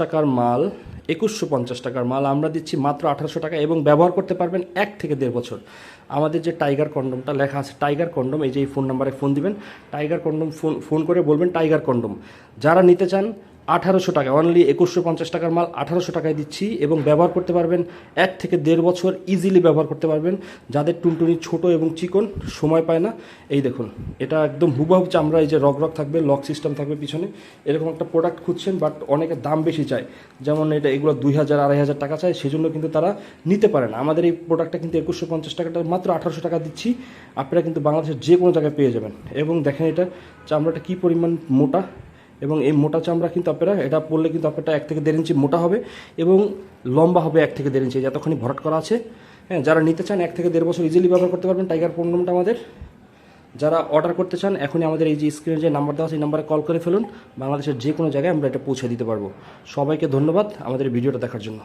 টাকার মাল 2150 টাকার মাল আমরা দিচ্ছি মাত্র 1800 টাকা এবং ব্যবহার করতে পারবেন 1 থেকে 1.5 বছর। আমাদের যে টাইগার কন্ডমটা লেখা আছে টাইগার কন্ডম, এই যে এই ফোন নাম্বারে ফোন দিবেন, টাইগার কন্ডম ফোন করে বলবেন টাইগার কন্ডম। যারা নিতে চান 1800 টাকা, অনলি 2150 টাকার মাল 1800 টাকায় দিচ্ছি এবং ব্যবহার করতে পারবেন 1 থেকে 1.5 বছর, ইজিলি ব্যবহার করতে পারবেন। যাদের টুনটুনি ছোট এবং চিকন, সময় পায় না, এই দেখুন এটা একদম হুবহু চামড়া, এই যে রগ থাকবে, লক সিস্টেম থাকবে পিছনে, এরকম একটা প্রোডাক্ট খুঁজছেন বাট অনেকের দাম বেশি চায়, যেমন এগুলো 2000-2500 টাকা চায়, সেজন্য কিন্তু তারা নিতে পারে না। আমাদের এই প্রোডাক্টটা কিন্তু 2150 টাকাটা মাত্র 1800 টাকা দিচ্ছি, আপনারা কিন্তু বাংলাদেশের যে কোনো জায়গায় পেয়ে যাবেন। এবং দেখেন এটা চামড়াটা কী পরিমাণ মোটা, এবং এই মোটা চামড়া কিন্তু আপনারা এটা পরলে কিন্তু আপনারটা 1 থেকে 1.5 ইঞ্চি মোটা হবে এবং লম্বা হবে 1 থেকে 1.5 ইঞ্চি, যতক্ষণই ভরাট করা আছে। হ্যাঁ, যারা নিতে চান 1 থেকে 1.5 বছর ইজিলি ব্যবহার করতে পারবেন টাইগার কন্ডমটা আমাদের। যারা অর্ডার করতে চান এখনই আমাদের এই যে স্ক্রিনে যে নাম্বার দেওয়া আছে এই নাম্বারে কল করে ফেলুন, বাংলাদেশের যে কোনো জায়গায় আমরা এটা পৌঁছে দিতে পারবো। সবাইকে ধন্যবাদ আমাদের ভিডিওটা দেখার জন্য।